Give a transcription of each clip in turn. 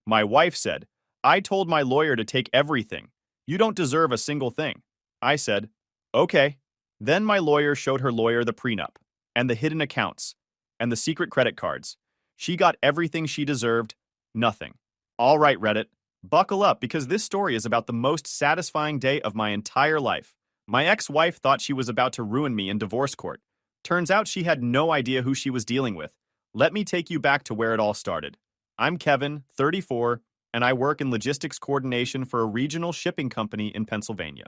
My wife said, I told my lawyer to take everything. You don't deserve a single thing. I said, okay. Then my lawyer showed her lawyer the prenup, and the hidden accounts, and the secret credit cards. She got everything she deserved, nothing. All right, Reddit, buckle up because this story is about the most satisfying day of my entire life. My ex-wife thought she was about to ruin me in divorce court. Turns out she had no idea who she was dealing with. Let me take you back to where it all started. I'm Kevin, 34, and I work in logistics coordination for a regional shipping company in Pennsylvania.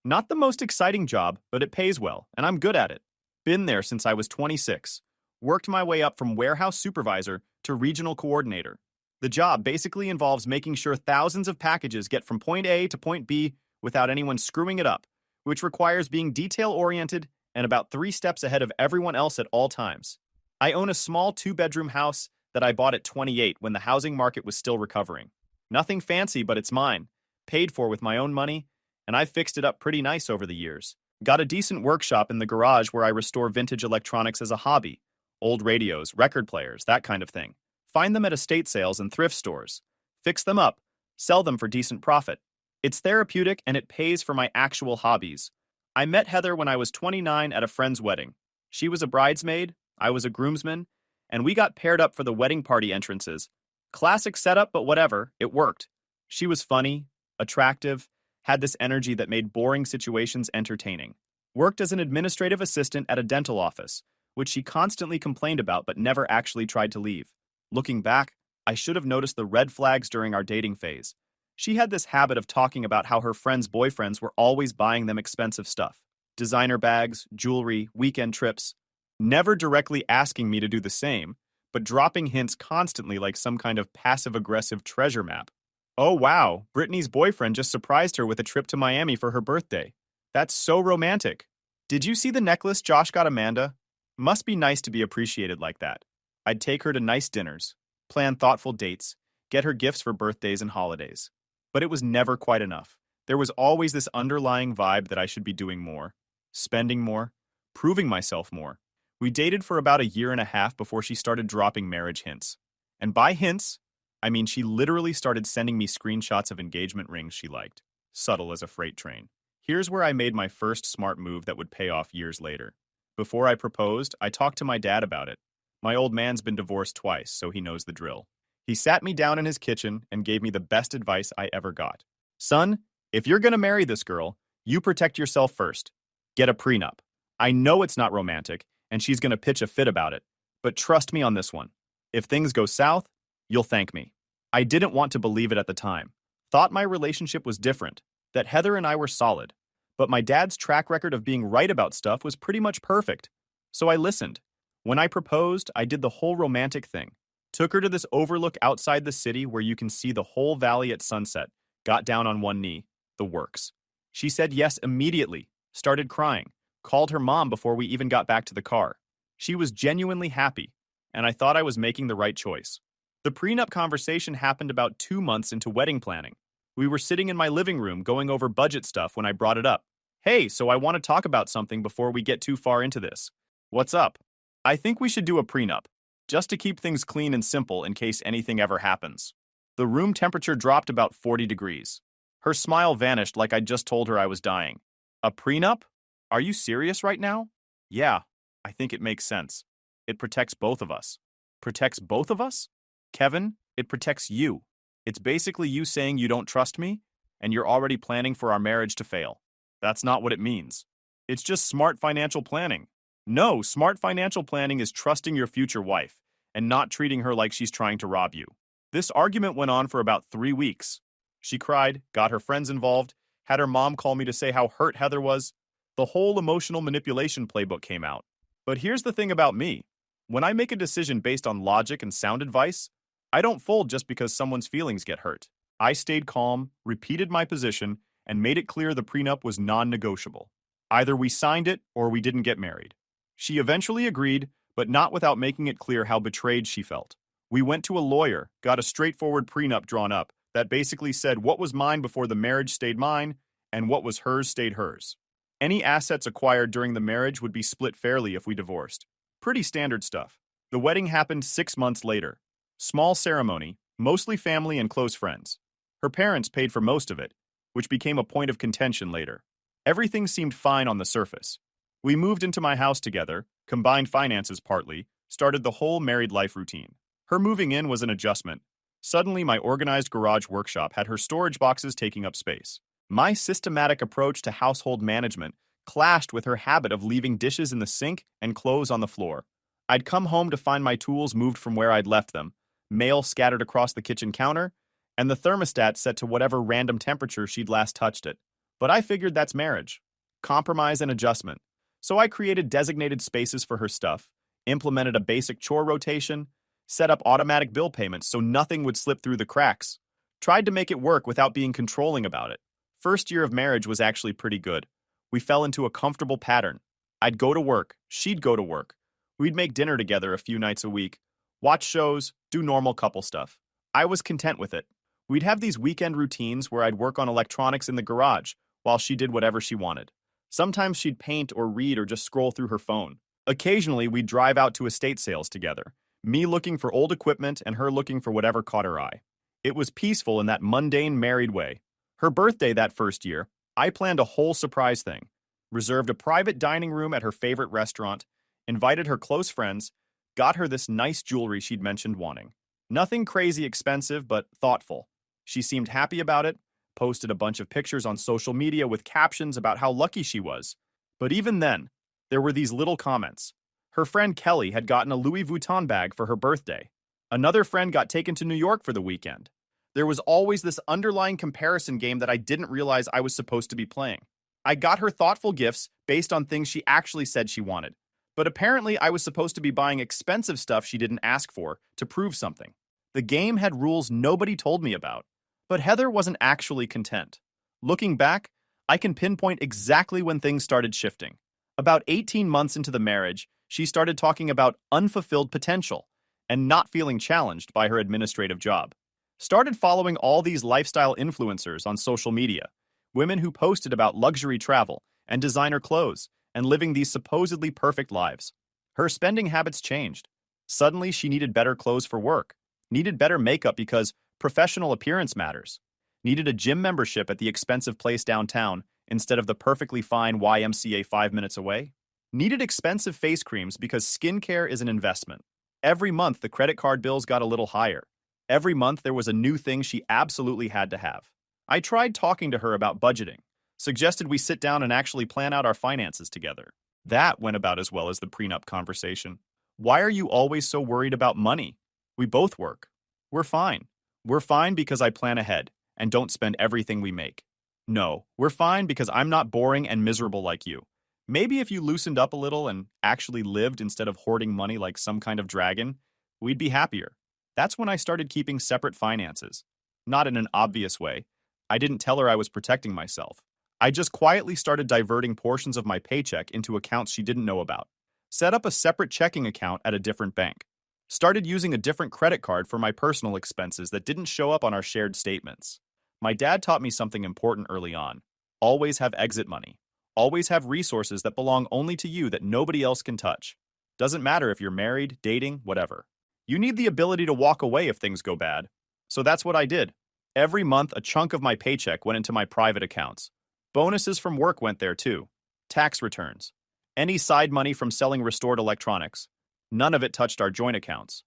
Not the most exciting job, but it pays well, and I'm good at it. Been there since I was 26. Worked my way up from warehouse supervisor to regional coordinator. The job basically involves making sure thousands of packages get from point A to point B without anyone screwing it up, which requires being detail-oriented and about 3 steps ahead of everyone else at all times. I own a small 2-bedroom house that I bought at 28 when the housing market was still recovering. Nothing fancy, but it's mine. Paid for with my own money, and I've fixed it up pretty nice over the years. Got a decent workshop in the garage where I restore vintage electronics as a hobby. Old radios, record players, that kind of thing. Find them at estate sales and thrift stores. Fix them up. Sell them for decent profit. It's therapeutic and it pays for my actual hobbies. I met Heather when I was 29 at a friend's wedding. She was a bridesmaid, I was a groomsman, and we got paired up for the wedding party entrances. Classic setup, but whatever, it worked. She was funny, attractive, had this energy that made boring situations entertaining. Worked as an administrative assistant at a dental office, which she constantly complained about but never actually tried to leave. Looking back, I should have noticed the red flags during our dating phase. She had this habit of talking about how her friends' boyfriends were always buying them expensive stuff. Designer bags, jewelry, weekend trips. Never directly asking me to do the same, but dropping hints constantly like some kind of passive-aggressive treasure map. Oh wow, Brittany's boyfriend just surprised her with a trip to Miami for her birthday. That's so romantic. Did you see the necklace Josh got Amanda? Must be nice to be appreciated like that. I'd take her to nice dinners, plan thoughtful dates, get her gifts for birthdays and holidays. But it was never quite enough. There was always this underlying vibe that I should be doing more, spending more, proving myself more. We dated for about a year and a half before she started dropping marriage hints. And by hints, I mean she literally started sending me screenshots of engagement rings she liked. Subtle as a freight train. Here's where I made my first smart move that would pay off years later. Before I proposed, I talked to my dad about it. My old man's been divorced twice, so he knows the drill. He sat me down in his kitchen and gave me the best advice I ever got. Son, if you're gonna marry this girl, you protect yourself first. Get a prenup. I know it's not romantic, and she's gonna pitch a fit about it, but trust me on this one. If things go south, you'll thank me. I didn't want to believe it at the time. Thought my relationship was different, that Heather and I were solid. But my dad's track record of being right about stuff was pretty much perfect. So I listened. When I proposed, I did the whole romantic thing. Took her to this overlook outside the city where you can see the whole valley at sunset. Got down on one knee. The works. She said yes immediately. Started crying. Called her mom before we even got back to the car. She was genuinely happy, and I thought I was making the right choice. The prenup conversation happened about 2 months into wedding planning. We were sitting in my living room going over budget stuff when I brought it up. Hey, so I want to talk about something before we get too far into this. What's up? I think we should do a prenup, just to keep things clean and simple in case anything ever happens. The room temperature dropped about 40 degrees. Her smile vanished like I'd just told her I was dying. A prenup? Are you serious right now? Yeah, I think it makes sense. It protects both of us. Protects both of us? Kevin, it protects you. It's basically you saying you don't trust me, and you're already planning for our marriage to fail. That's not what it means. It's just smart financial planning. No, smart financial planning is trusting your future wife and not treating her like she's trying to rob you. This argument went on for about 3 weeks. She cried, got her friends involved, had her mom call me to say how hurt Heather was. The whole emotional manipulation playbook came out. But here's the thing about me. When I make a decision based on logic and sound advice, I don't fold just because someone's feelings get hurt. I stayed calm, repeated my position, and made it clear the prenup was non-negotiable. Either we signed it or we didn't get married. She eventually agreed, but not without making it clear how betrayed she felt. We went to a lawyer, got a straightforward prenup drawn up that basically said what was mine before the marriage stayed mine, and what was hers stayed hers. Any assets acquired during the marriage would be split fairly if we divorced. Pretty standard stuff. The wedding happened 6 months later. Small ceremony, mostly family and close friends. Her parents paid for most of it, which became a point of contention later. Everything seemed fine on the surface. We moved into my house together, combined finances partly, started the whole married life routine. Her moving in was an adjustment. Suddenly, my organized garage workshop had her storage boxes taking up space. My systematic approach to household management clashed with her habit of leaving dishes in the sink and clothes on the floor. I'd come home to find my tools moved from where I'd left them, mail scattered across the kitchen counter, and the thermostat set to whatever random temperature she'd last touched it. But I figured that's marriage. Compromise and adjustment. So I created designated spaces for her stuff, implemented a basic chore rotation, set up automatic bill payments so nothing would slip through the cracks, tried to make it work without being controlling about it. First year of marriage was actually pretty good. We fell into a comfortable pattern. I'd go to work, she'd go to work. We'd make dinner together a few nights a week, watch shows, do normal couple stuff. I was content with it. We'd have these weekend routines where I'd work on electronics in the garage while she did whatever she wanted. Sometimes she'd paint or read or just scroll through her phone. Occasionally, we'd drive out to estate sales together, me looking for old equipment and her looking for whatever caught her eye. It was peaceful in that mundane married way. Her birthday that first year, I planned a whole surprise thing, reserved a private dining room at her favorite restaurant, invited her close friends, got her this nice jewelry she'd mentioned wanting. Nothing crazy expensive, but thoughtful. She seemed happy about it, posted a bunch of pictures on social media with captions about how lucky she was. But even then, there were these little comments. Her friend Kelly had gotten a Louis Vuitton bag for her birthday. Another friend got taken to New York for the weekend. There was always this underlying comparison game that I didn't realize I was supposed to be playing. I got her thoughtful gifts based on things she actually said she wanted. But apparently I was supposed to be buying expensive stuff she didn't ask for to prove something. The game had rules nobody told me about. But Heather wasn't actually content. Looking back, I can pinpoint exactly when things started shifting. About 18 months into the marriage, she started talking about unfulfilled potential and not feeling challenged by her administrative job. Started following all these lifestyle influencers on social media, women who posted about luxury travel and designer clothes and living these supposedly perfect lives. Her spending habits changed. Suddenly, she needed better clothes for work, needed better makeup because professional appearance matters, needed a gym membership at the expensive place downtown instead of the perfectly fine YMCA 5 minutes away, needed expensive face creams because skincare is an investment. Every month, the credit card bills got a little higher. Every month, there was a new thing she absolutely had to have. I tried talking to her about budgeting, suggested we sit down and actually plan out our finances together. That went about as well as the prenup conversation. Why are you always so worried about money? We both work. We're fine. We're fine because I plan ahead and don't spend everything we make. No, we're fine because I'm not boring and miserable like you. Maybe if you loosened up a little and actually lived instead of hoarding money like some kind of dragon, we'd be happier. That's when I started keeping separate finances. Not in an obvious way. I didn't tell her I was protecting myself. I just quietly started diverting portions of my paycheck into accounts she didn't know about. Set up a separate checking account at a different bank. Started using a different credit card for my personal expenses that didn't show up on our shared statements. My dad taught me something important early on. Always have exit money. Always have resources that belong only to you that nobody else can touch. Doesn't matter if you're married, dating, whatever. You need the ability to walk away if things go bad. So that's what I did. Every month, a chunk of my paycheck went into my private accounts. Bonuses from work went there too. Tax returns. Any side money from selling restored electronics. None of it touched our joint accounts.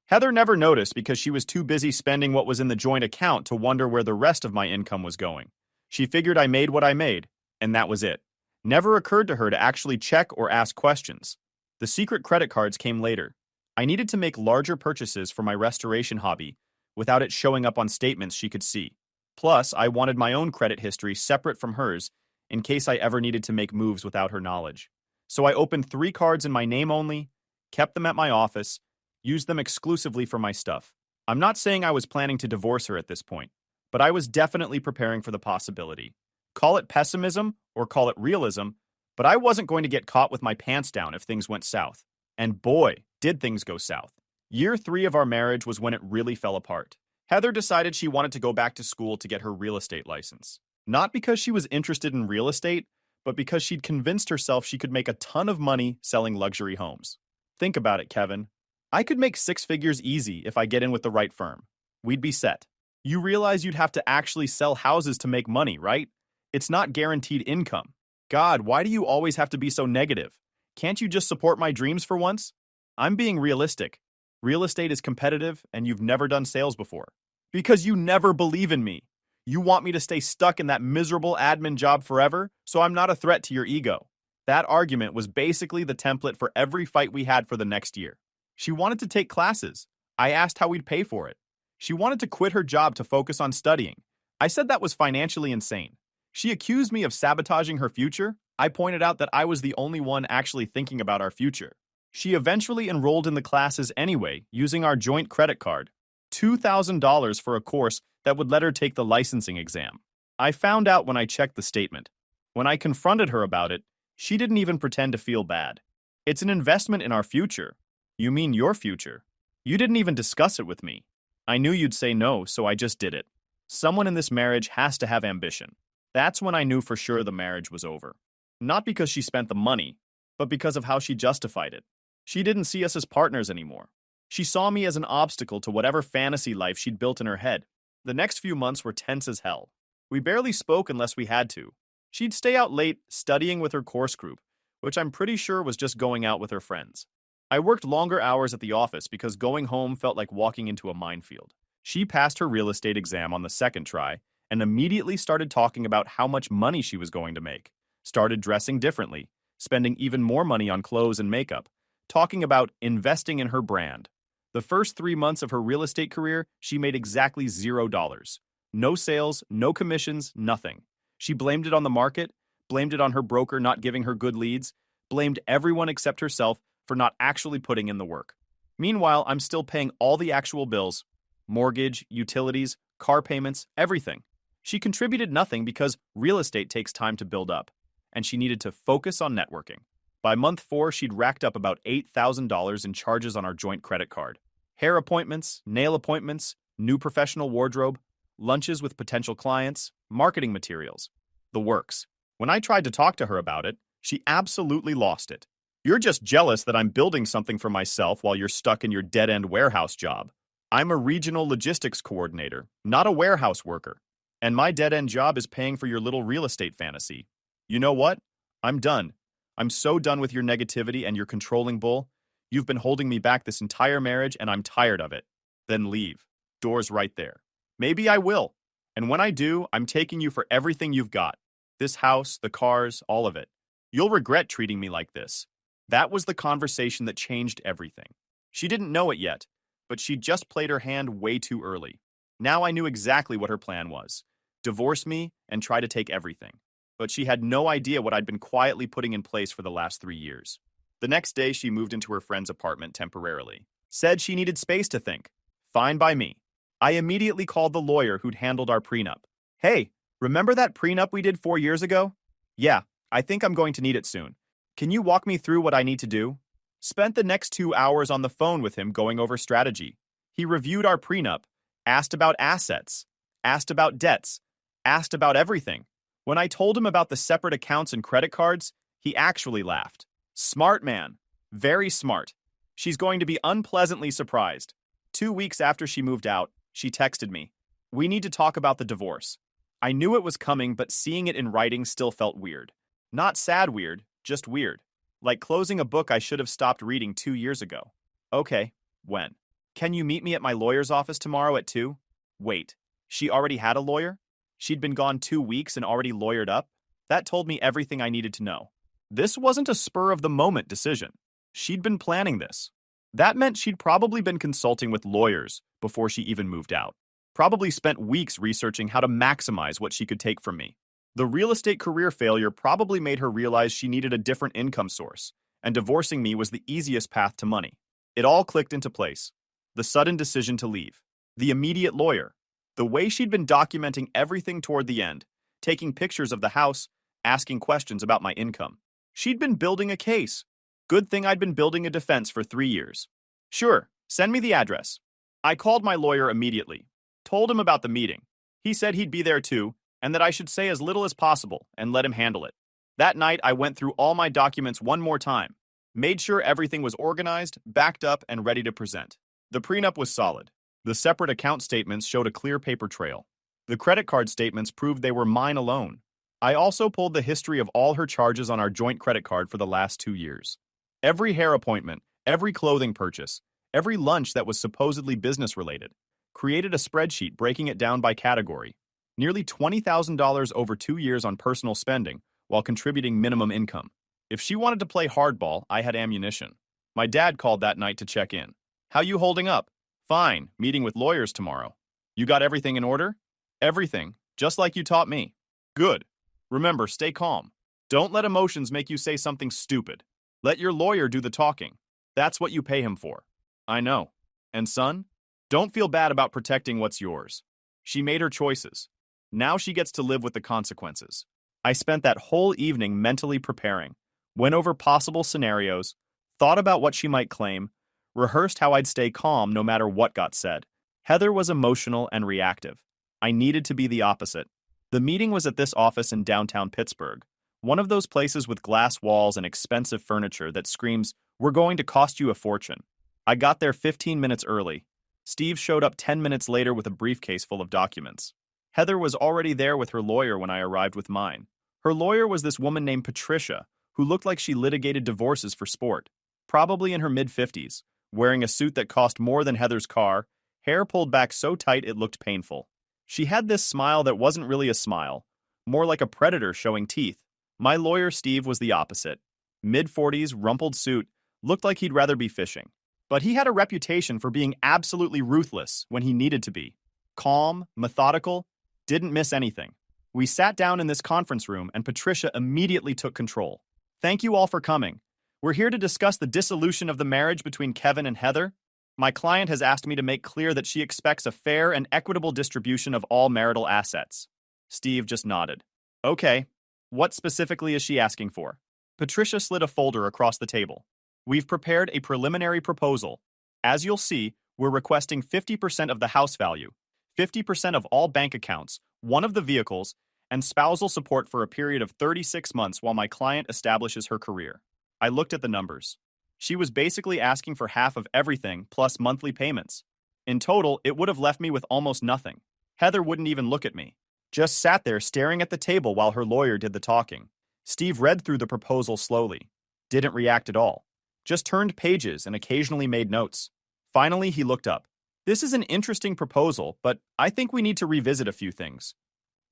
Heather never noticed because she was too busy spending what was in the joint account to wonder where the rest of my income was going. She figured I made what I made, and that was it. Never occurred to her to actually check or ask questions. The secret credit cards came later. I needed to make larger purchases for my restoration hobby without it showing up on statements she could see. Plus, I wanted my own credit history separate from hers in case I ever needed to make moves without her knowledge. So I opened 3 cards in my name only, kept them at my office, used them exclusively for my stuff. I'm not saying I was planning to divorce her at this point, but I was definitely preparing for the possibility. Call it pessimism or call it realism, but I wasn't going to get caught with my pants down if things went south. And boy, did things go south. Year 3 of our marriage was when it really fell apart. Heather decided she wanted to go back to school to get her real estate license. Not because she was interested in real estate, but because she'd convinced herself she could make a ton of money selling luxury homes. Think about it, Kevin. I could make 6 figures easy if I get in with the right firm. We'd be set. You realize you'd have to actually sell houses to make money, right? It's not guaranteed income. God, why do you always have to be so negative? Can't you just support my dreams for once? I'm being realistic. Real estate is competitive, and you've never done sales before. Because you never believe in me. You want me to stay stuck in that miserable admin job forever, so I'm not a threat to your ego. That argument was basically the template for every fight we had for the next year. She wanted to take classes. I asked how we'd pay for it. She wanted to quit her job to focus on studying. I said that was financially insane. She accused me of sabotaging her future. I pointed out that I was the only one actually thinking about our future. She eventually enrolled in the classes anyway, using our joint credit card. $2,000 for a course that would let her take the licensing exam. I found out when I checked the statement. When I confronted her about it, she didn't even pretend to feel bad. It's an investment in our future. You mean your future? You didn't even discuss it with me. I knew you'd say no, so I just did it. Someone in this marriage has to have ambition. That's when I knew for sure the marriage was over. Not because she spent the money, but because of how she justified it. She didn't see us as partners anymore. She saw me as an obstacle to whatever fantasy life she'd built in her head. The next few months were tense as hell. We barely spoke unless we had to. She'd stay out late studying with her course group, which I'm pretty sure was just going out with her friends. I worked longer hours at the office because going home felt like walking into a minefield. She passed her real estate exam on the second try and immediately started talking about how much money she was going to make, started dressing differently, spending even more money on clothes and makeup, talking about investing in her brand. The first 3 months of her real estate career, she made exactly $0. No sales, no commissions, nothing. She blamed it on the market, blamed it on her broker not giving her good leads, blamed everyone except herself for not actually putting in the work. Meanwhile, I'm still paying all the actual bills, mortgage, utilities, car payments, everything. She contributed nothing because real estate takes time to build up, and she needed to focus on networking. By month 4, she'd racked up about $8,000 in charges on our joint credit card. Hair appointments, nail appointments, new professional wardrobe, lunches with potential clients, marketing materials. The works. When I tried to talk to her about it, she absolutely lost it. You're just jealous that I'm building something for myself while you're stuck in your dead-end warehouse job. I'm a regional logistics coordinator, not a warehouse worker. And my dead-end job is paying for your little real estate fantasy. You know what? I'm done. I'm so done with your negativity and your controlling bull. You've been holding me back this entire marriage and I'm tired of it. Then leave. Door's right there. Maybe I will. And when I do, I'm taking you for everything you've got. This house, the cars, all of it. You'll regret treating me like this. That was the conversation that changed everything. She didn't know it yet, but she just played her hand way too early. Now I knew exactly what her plan was. Divorce me and try to take everything. But she had no idea what I'd been quietly putting in place for the last 3 years. The next day, she moved into her friend's apartment temporarily. Said she needed space to think. Fine by me. I immediately called the lawyer who'd handled our prenup. Hey, remember that prenup we did 4 years ago? Yeah, I think I'm going to need it soon. Can you walk me through what I need to do? Spent the next 2 hours on the phone with him going over strategy. He reviewed our prenup, asked about assets, asked about debts, asked about everything. When I told him about the separate accounts and credit cards, he actually laughed. Smart man. Very smart. She's going to be unpleasantly surprised. 2 weeks after she moved out, she texted me. We need to talk about the divorce. I knew it was coming, but seeing it in writing still felt weird. Not sad weird, just weird. Like closing a book I should have stopped reading 2 years ago. Okay, when? Can you meet me at my lawyer's office tomorrow at 2? Wait, she already had a lawyer? She'd been gone 2 weeks and already lawyered up? That told me everything I needed to know. This wasn't a spur-of-the-moment decision. She'd been planning this. That meant she'd probably been consulting with lawyers before she even moved out. Probably spent weeks researching how to maximize what she could take from me. The real estate career failure probably made her realize she needed a different income source, and divorcing me was the easiest path to money. It all clicked into place. The sudden decision to leave. The immediate lawyer. The way she'd been documenting everything toward the end, taking pictures of the house, asking questions about my income. She'd been building a case. Good thing I'd been building a defense for 3 years. Sure, send me the address. I called my lawyer immediately, told him about the meeting. He said he'd be there too, and that I should say as little as possible and let him handle it. That night, I went through all my documents one more time, made sure everything was organized, backed up, and ready to present. The prenup was solid. The separate account statements showed a clear paper trail. The credit card statements proved they were mine alone. I also pulled the history of all her charges on our joint credit card for the last 2 years. Every hair appointment, every clothing purchase, every lunch that was supposedly business-related. Created a spreadsheet breaking it down by category. Nearly $20,000 over 2 years on personal spending, while contributing minimum income. If she wanted to play hardball, I had ammunition. My dad called that night to check in. How you holding up? Fine, meeting with lawyers tomorrow. You got everything in order? Everything, just like you taught me. Good. Remember, stay calm. Don't let emotions make you say something stupid. Let your lawyer do the talking. That's what you pay him for. I know. And son, don't feel bad about protecting what's yours. She made her choices. Now she gets to live with the consequences. I spent that whole evening mentally preparing, went over possible scenarios, thought about what she might claim, rehearsed how I'd stay calm no matter what got said. Heather was emotional and reactive. I needed to be the opposite. The meeting was at this office in downtown Pittsburgh, one of those places with glass walls and expensive furniture that screams, "We're going to cost you a fortune." I got there 15 minutes early. Steve showed up 10 minutes later with a briefcase full of documents. Heather was already there with her lawyer when I arrived with mine. Her lawyer was this woman named Patricia, who looked like she litigated divorces for sport. Probably in her mid-50s, wearing a suit that cost more than Heather's car, hair pulled back so tight it looked painful. She had this smile that wasn't really a smile, more like a predator showing teeth. My lawyer Steve was the opposite. Mid-40s, rumpled suit, looked like he'd rather be fishing. But he had a reputation for being absolutely ruthless when he needed to be. Calm, methodical, didn't miss anything. We sat down in this conference room and Patricia immediately took control. Thank you all for coming. We're here to discuss the dissolution of the marriage between Kevin and Heather. My client has asked me to make clear that she expects a fair and equitable distribution of all marital assets. Steve just nodded. Okay, what specifically is she asking for? Patricia slid a folder across the table. We've prepared a preliminary proposal. As you'll see, we're requesting 50% of the house value, 50% of all bank accounts, one of the vehicles, and spousal support for a period of 36 months while my client establishes her career. I looked at the numbers. She was basically asking for half of everything plus monthly payments. In total, it would have left me with almost nothing. Heather wouldn't even look at me. Just sat there staring at the table while her lawyer did the talking. Steve read through the proposal slowly. Didn't react at all. Just turned pages and occasionally made notes. Finally, he looked up. This is an interesting proposal, but I think we need to revisit a few things.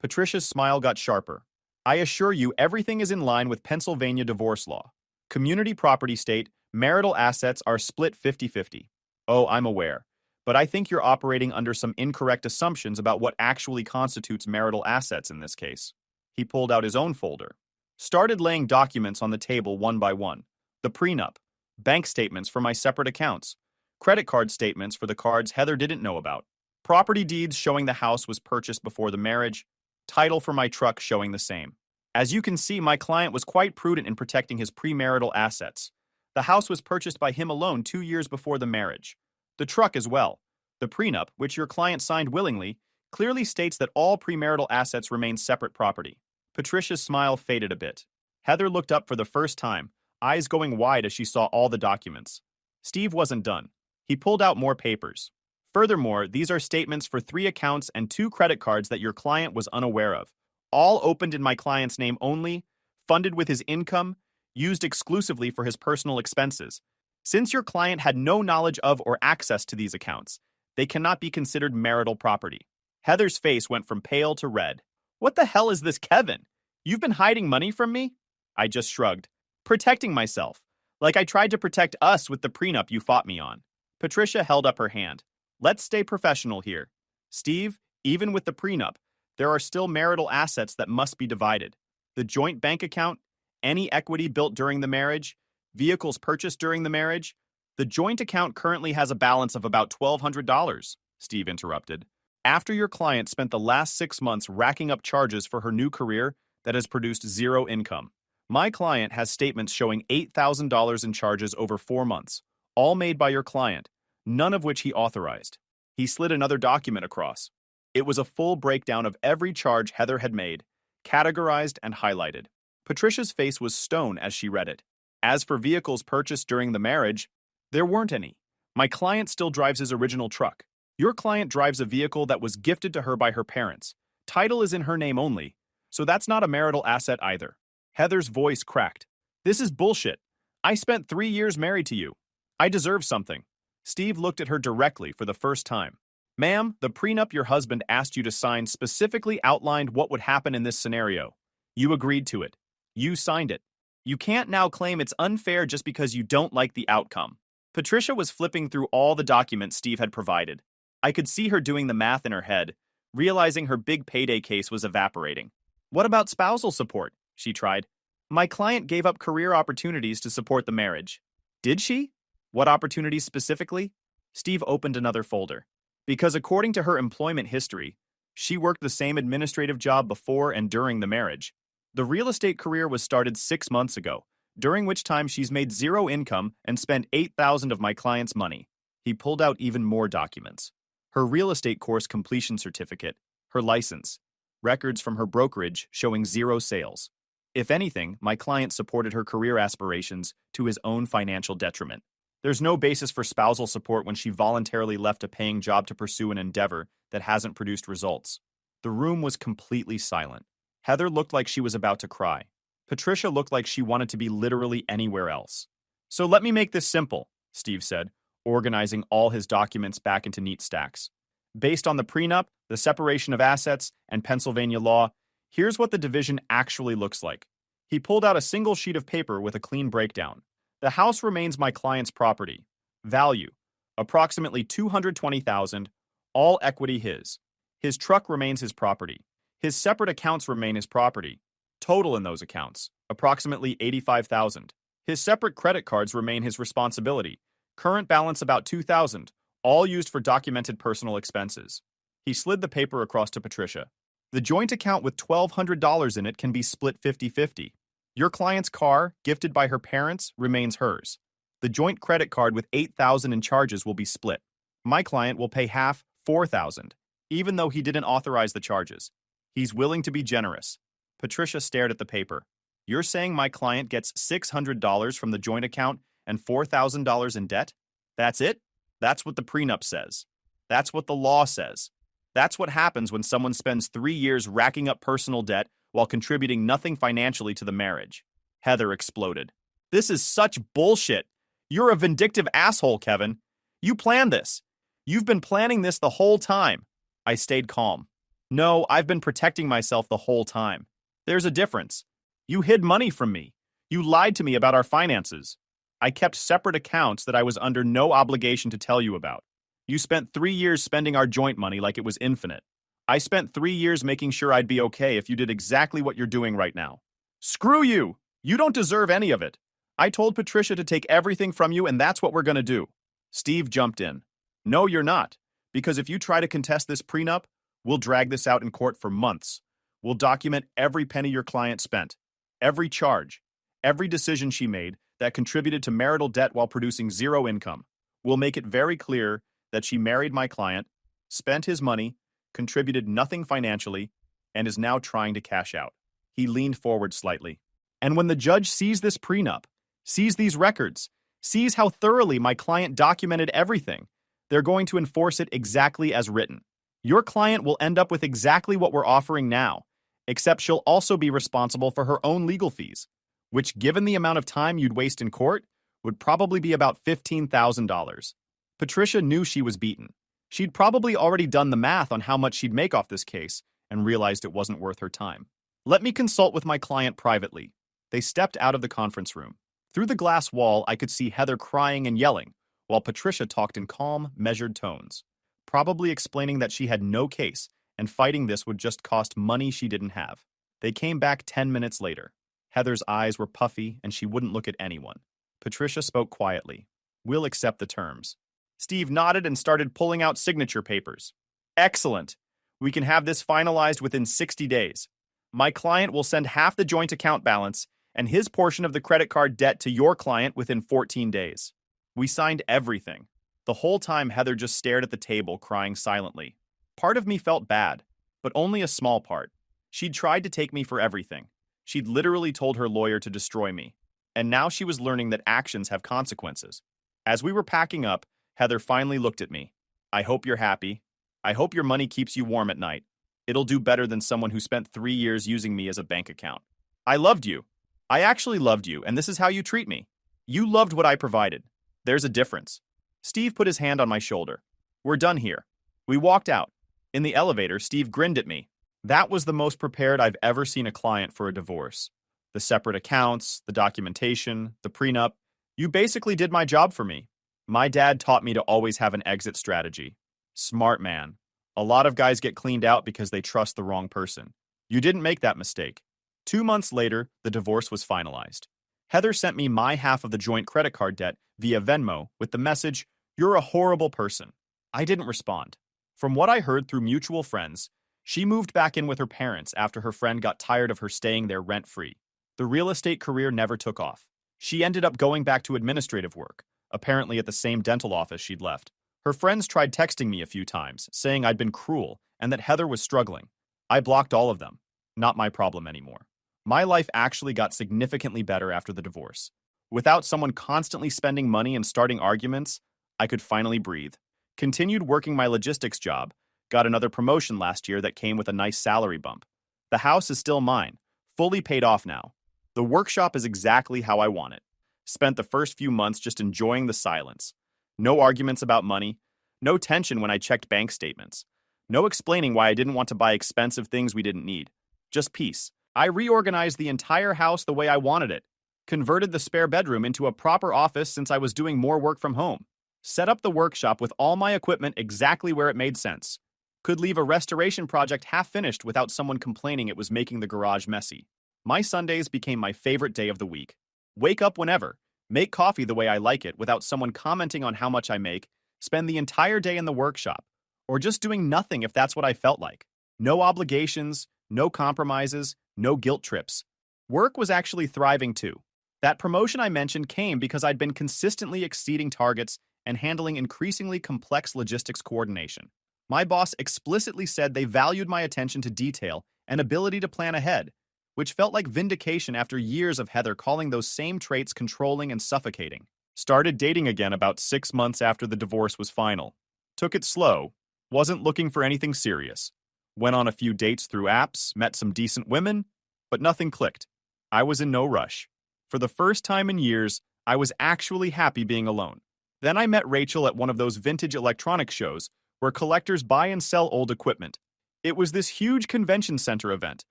Patricia's smile got sharper. I assure you everything is in line with Pennsylvania divorce law. Community property state, marital assets are split 50-50. Oh, I'm aware. But I think you're operating under some incorrect assumptions about what actually constitutes marital assets in this case. He pulled out his own folder. Started laying documents on the table one by one. The prenup, bank statements for my separate accounts, credit card statements for the cards Heather didn't know about, property deeds showing the house was purchased before the marriage, title for my truck showing the same. As you can see, my client was quite prudent in protecting his premarital assets. The house was purchased by him alone 2 years before the marriage. The truck as well. The prenup, which your client signed willingly, clearly states that all premarital assets remain separate property. Patricia's smile faded a bit. Heather looked up for the first time, eyes going wide as she saw all the documents. Steve wasn't done. He pulled out more papers. Furthermore, these are statements for 3 accounts and 2 credit cards that your client was unaware of. All opened in my client's name only, funded with his income, used exclusively for his personal expenses. Since your client had no knowledge of or access to these accounts, they cannot be considered marital property. Heather's face went from pale to red. What the hell is this, Kevin? You've been hiding money from me? I just shrugged. Protecting myself, like I tried to protect us with the prenup you fought me on. Patricia held up her hand. Let's stay professional here. Steve, even with the prenup, there are still marital assets that must be divided. The joint bank account, any equity built during the marriage, vehicles purchased during the marriage. The joint account currently has a balance of about $1,200, Steve interrupted. After your client spent the last 6 months racking up charges for her new career that has produced zero income. My client has statements showing $8,000 in charges over 4 months, all made by your client, none of which he authorized. He slid another document across. It was a full breakdown of every charge Heather had made, categorized and highlighted. Patricia's face was stone as she read it. As for vehicles purchased during the marriage, there weren't any. My client still drives his original truck. Your client drives a vehicle that was gifted to her by her parents. Title is in her name only, so that's not a marital asset either. Heather's voice cracked. This is bullshit. I spent 3 years married to you. I deserve something. Steve looked at her directly for the first time. Ma'am, the prenup your husband asked you to sign specifically outlined what would happen in this scenario. You agreed to it. You signed it. You can't now claim it's unfair just because you don't like the outcome. Patricia was flipping through all the documents Steve had provided. I could see her doing the math in her head, realizing her big payday case was evaporating. What about spousal support? She tried. My client gave up career opportunities to support the marriage. Did she? What opportunities specifically? Steve opened another folder. Because according to her employment history, she worked the same administrative job before and during the marriage. The real estate career was started 6 months ago, during which time she's made zero income and spent $8,000 of my client's money. He pulled out even more documents. Her real estate course completion certificate, her license, records from her brokerage showing zero sales. If anything, my client supported her career aspirations to his own financial detriment. There's no basis for spousal support when she voluntarily left a paying job to pursue an endeavor that hasn't produced results. The room was completely silent. Heather looked like she was about to cry. Patricia looked like she wanted to be literally anywhere else. So let me make this simple, Steve said, organizing all his documents back into neat stacks. Based on the prenup, the separation of assets, and Pennsylvania law, here's what the division actually looks like. He pulled out a single sheet of paper with a clean breakdown. The house remains my client's property. Value, approximately $220,000, all equity his. His truck remains his property. His separate accounts remain his property. Total in those accounts, approximately $85,000. His separate credit cards remain his responsibility. Current balance about $2,000, all used for documented personal expenses. He slid the paper across to Patricia. The joint account with $1,200 in it can be split 50-50. Your client's car, gifted by her parents, remains hers. The joint credit card with $8,000 in charges will be split. My client will pay half, $4,000, even though he didn't authorize the charges. He's willing to be generous. Patricia stared at the paper. You're saying my client gets $600 from the joint account and $4,000 in debt? That's it? That's what the prenup says. That's what the law says. That's what happens when someone spends 3 years racking up personal debt while contributing nothing financially to the marriage. Heather exploded. This is such bullshit. You're a vindictive asshole, Kevin. You planned this. You've been planning this the whole time. I stayed calm. No, I've been protecting myself the whole time. There's a difference. You hid money from me. You lied to me about our finances. I kept separate accounts that I was under no obligation to tell you about. You spent 3 years spending our joint money like it was infinite. I spent 3 years making sure I'd be okay if you did exactly what you're doing right now. Screw you! You don't deserve any of it. I told Patricia to take everything from you, and that's what we're gonna do. Steve jumped in. No, you're not. Because if you try to contest this prenup, we'll drag this out in court for months. We'll document every penny your client spent, every charge, every decision she made that contributed to marital debt while producing zero income. We'll make it very clear that she married my client, spent his money, contributed nothing financially, and is now trying to cash out. He leaned forward slightly. And when the judge sees this prenup, sees these records, sees how thoroughly my client documented everything, they're going to enforce it exactly as written. Your client will end up with exactly what we're offering now, except she'll also be responsible for her own legal fees, which, given the amount of time you'd waste in court, would probably be about $15,000. Patricia knew she was beaten. She'd probably already done the math on how much she'd make off this case and realized it wasn't worth her time. Let me consult with my client privately. They stepped out of the conference room. Through the glass wall, I could see Heather crying and yelling, while Patricia talked in calm, measured tones, probably explaining that she had no case and fighting this would just cost money she didn't have. They came back 10 minutes later. Heather's eyes were puffy and she wouldn't look at anyone. Patricia spoke quietly. We'll accept the terms. Steve nodded and started pulling out signature papers. Excellent. We can have this finalized within 60 days. My client will send half the joint account balance and his portion of the credit card debt to your client within 14 days. We signed everything. The whole time Heather just stared at the table, crying silently. Part of me felt bad, but only a small part. She'd tried to take me for everything. She'd literally told her lawyer to destroy me. And now she was learning that actions have consequences. As we were packing up, Heather finally looked at me. I hope you're happy. I hope your money keeps you warm at night. It'll do better than someone who spent 3 years using me as a bank account. I loved you. I actually loved you, and this is how you treat me. You loved what I provided. There's a difference. Steve put his hand on my shoulder. We're done here. We walked out. In the elevator, Steve grinned at me. That was the most prepared I've ever seen a client for a divorce. The separate accounts, the documentation, the prenup. You basically did my job for me. My dad taught me to always have an exit strategy. Smart man. A lot of guys get cleaned out because they trust the wrong person. You didn't make that mistake. 2 months later, the divorce was finalized. Heather sent me my half of the joint credit card debt via Venmo with the message, "You're a horrible person." I didn't respond. From what I heard through mutual friends, she moved back in with her parents after her friend got tired of her staying there rent-free. The real estate career never took off. She ended up going back to administrative work, apparently at the same dental office she'd left. Her friends tried texting me a few times, saying I'd been cruel and that Heather was struggling. I blocked all of them. Not my problem anymore. My life actually got significantly better after the divorce. Without someone constantly spending money and starting arguments, I could finally breathe. Continued working my logistics job, got another promotion last year that came with a nice salary bump. The house is still mine, fully paid off now. The workshop is exactly how I want it. Spent the first few months just enjoying the silence. No arguments about money. No tension when I checked bank statements. No explaining why I didn't want to buy expensive things we didn't need. Just peace. I reorganized the entire house the way I wanted it. Converted the spare bedroom into a proper office since I was doing more work from home. Set up the workshop with all my equipment exactly where it made sense. Could leave a restoration project half finished without someone complaining it was making the garage messy. My Sundays became my favorite day of the week. Wake up whenever. Make coffee the way I like it without someone commenting on how much I make. Spend the entire day in the workshop. Or just doing nothing if that's what I felt like. No obligations, no compromises, no guilt trips. Work was actually thriving too. That promotion I mentioned came because I'd been consistently exceeding targets and handling increasingly complex logistics coordination. My boss explicitly said they valued my attention to detail and ability to plan ahead, which felt like vindication after years of Heather calling those same traits controlling and suffocating. Started dating again about 6 months after the divorce was final. Took it slow. Wasn't looking for anything serious. Went on a few dates through apps, met some decent women, but nothing clicked. I was in no rush. For the first time in years, I was actually happy being alone. Then I met Rachel at one of those vintage electronics shows where collectors buy and sell old equipment. It was this huge convention center event,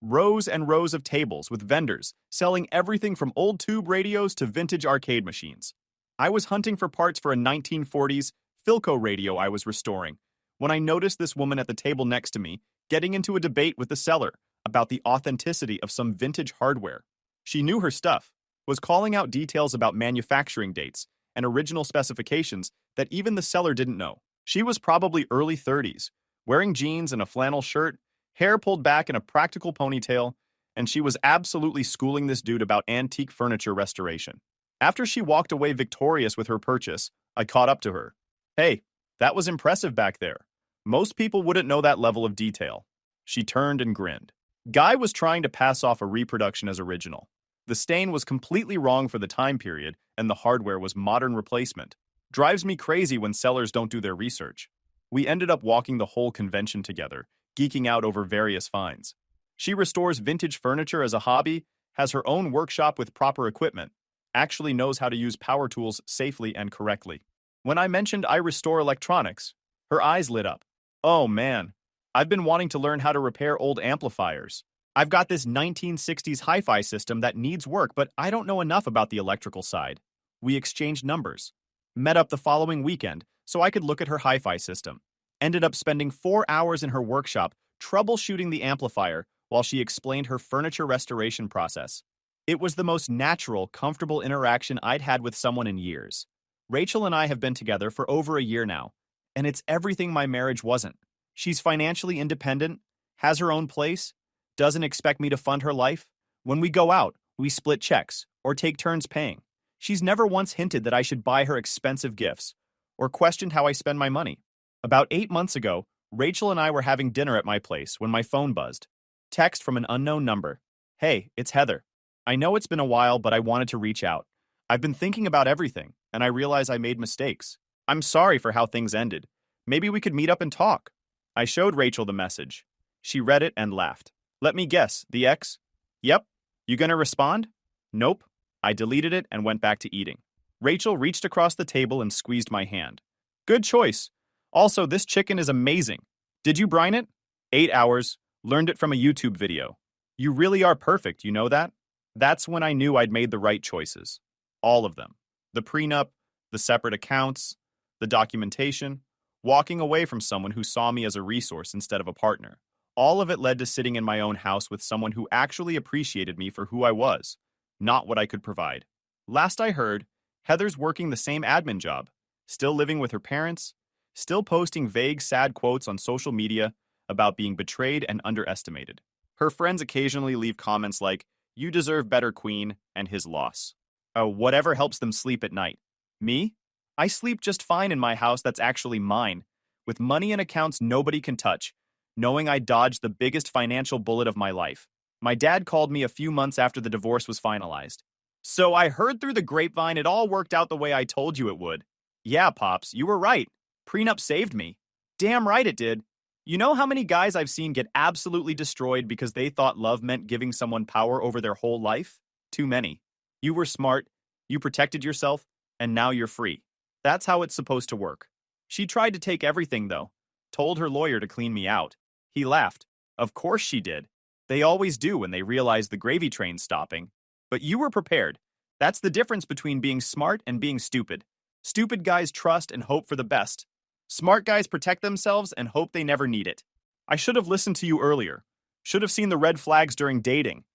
rows and rows of tables with vendors selling everything from old tube radios to vintage arcade machines. I was hunting for parts for a 1940s Philco radio I was restoring when I noticed this woman at the table next to me getting into a debate with the seller about the authenticity of some vintage hardware. She knew her stuff, was calling out details about manufacturing dates and original specifications that even the seller didn't know. She was probably early 30s, wearing jeans and a flannel shirt, hair pulled back in a practical ponytail, and she was absolutely schooling this dude about antique furniture restoration. After she walked away victorious with her purchase, I caught up to her. "Hey, that was impressive back there. Most people wouldn't know that level of detail." She turned and grinned. Guy was trying to pass off a reproduction as original. The stain was completely wrong for the time period, and the hardware was modern replacement. Drives me crazy when sellers don't do their research. We ended up walking the whole convention together, geeking out over various finds. She restores vintage furniture as a hobby, has her own workshop with proper equipment, actually knows how to use power tools safely and correctly. When I mentioned I restore electronics, her eyes lit up. "Oh man, I've been wanting to learn how to repair old amplifiers. I've got this 1960s hi-fi system that needs work, but I don't know enough about the electrical side." We exchanged numbers. Met up the following weekend so I could look at her hi-fi system. Ended up spending 4 hours in her workshop troubleshooting the amplifier while she explained her furniture restoration process. It was the most natural, comfortable interaction I'd had with someone in years. Rachel and I have been together for over a year now, and it's everything my marriage wasn't. She's financially independent, has her own place, doesn't expect me to fund her life. When we go out, we split checks or take turns paying. She's never once hinted that I should buy her expensive gifts or questioned how I spend my money. About 8 months ago, Rachel and I were having dinner at my place when my phone buzzed. Text from an unknown number. "Hey, it's Heather. I know it's been a while, but I wanted to reach out. I've been thinking about everything, and I realize I made mistakes. I'm sorry for how things ended. Maybe we could meet up and talk. I showed Rachel the message. She read it and laughed. Let me guess, the ex? Yep. You gonna respond? Nope. I deleted it and went back to eating. Rachel reached across the table and squeezed my hand. Good choice. Also, this chicken is amazing. Did you brine it? 8 hours. Learned it from a YouTube video. You really are perfect, you know that? That's when I knew I'd made the right choices. All of them. The prenup, the separate accounts, the documentation, walking away from someone who saw me as a resource instead of a partner. All of it led to sitting in my own house with someone who actually appreciated me for who I was, not what I could provide. Last I heard, Heather's working the same admin job, still living with her parents, still posting vague, sad quotes on social media about being betrayed and underestimated. Her friends occasionally leave comments like, "You deserve better, queen," and his loss. Oh, whatever helps them sleep at night. Me? I sleep just fine in my house that's actually mine, with money and accounts nobody can touch, knowing I dodged the biggest financial bullet of my life. My dad called me a few months after the divorce was finalized. So I heard through the grapevine it all worked out the way I told you it would. Yeah, Pops, you were right. Prenup saved me. Damn right it did. You know how many guys I've seen get absolutely destroyed because they thought love meant giving someone power over their whole life? Too many. You were smart, you protected yourself, and now you're free. That's how it's supposed to work. She tried to take everything, though. Told her lawyer to clean me out. He laughed. Of course she did. They always do when they realize the gravy train's stopping. But you were prepared. That's the difference between being smart and being stupid. Stupid guys trust and hope for the best. Smart guys protect themselves and hope they never need it. I should have listened to you earlier. Should have seen the red flags during dating.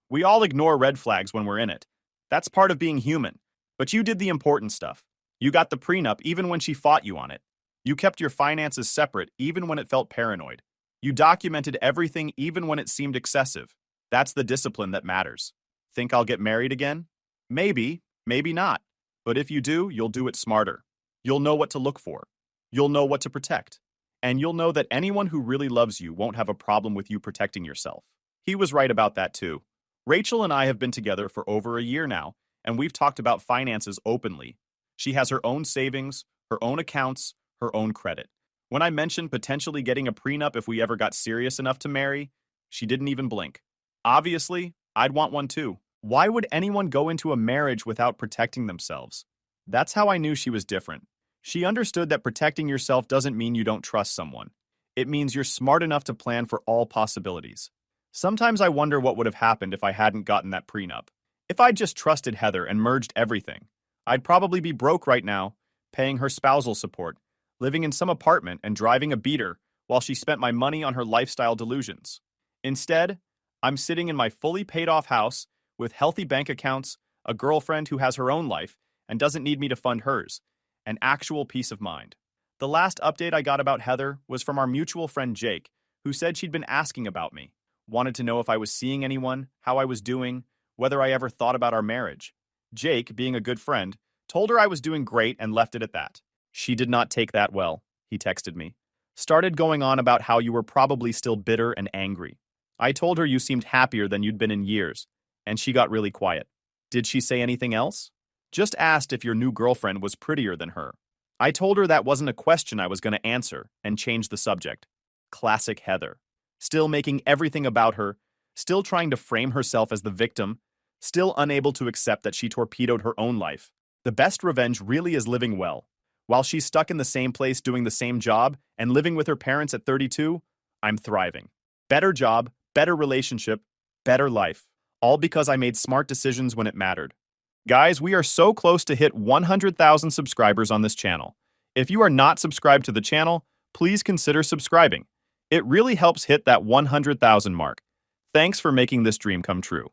We all ignore red flags when we're in it. That's part of being human. But you did the important stuff. You got the prenup even when she fought you on it. You kept your finances separate even when it felt paranoid. You documented everything even when it seemed excessive. That's the discipline that matters. Think I'll get married again? Maybe, maybe not. But if you do, you'll do it smarter. You'll know what to look for. You'll know what to protect. And you'll know that anyone who really loves you won't have a problem with you protecting yourself. He was right about that too. Rachel and I have been together for over a year now, and we've talked about finances openly. She has her own savings, her own accounts, her own credit. When I mentioned potentially getting a prenup if we ever got serious enough to marry, she didn't even blink. Obviously, I'd want one too. Why would anyone go into a marriage without protecting themselves? That's how I knew she was different. She understood that protecting yourself doesn't mean you don't trust someone. It means you're smart enough to plan for all possibilities. Sometimes I wonder what would have happened if I hadn't gotten that prenup. If I'd just trusted Heather and merged everything, I'd probably be broke right now, paying her spousal support, living in some apartment and driving a beater while she spent my money on her lifestyle delusions. Instead, I'm sitting in my fully paid off house with healthy bank accounts, a girlfriend who has her own life and doesn't need me to fund hers, and actual peace of mind. The last update I got about Heather was from our mutual friend Jake, who said she'd been asking about me, wanted to know if I was seeing anyone, how I was doing, whether I ever thought about our marriage. Jake, being a good friend, told her I was doing great and left it at that. She did not take that well, he texted me. Started going on about how you were probably still bitter and angry. I told her you seemed happier than you'd been in years, and she got really quiet. Did she say anything else? Just asked if your new girlfriend was prettier than her. I told her that wasn't a question I was going to answer and changed the subject. Classic Heather. Still making everything about her, still trying to frame herself as the victim, still unable to accept that she torpedoed her own life. The best revenge really is living well. While she's stuck in the same place doing the same job and living with her parents at 32, I'm thriving. Better job, better relationship, better life. All because I made smart decisions when it mattered. Guys, we are so close to hit 100,000 subscribers on this channel. If you are not subscribed to the channel, please consider subscribing. It really helps hit that 100,000 mark. Thanks for making this dream come true.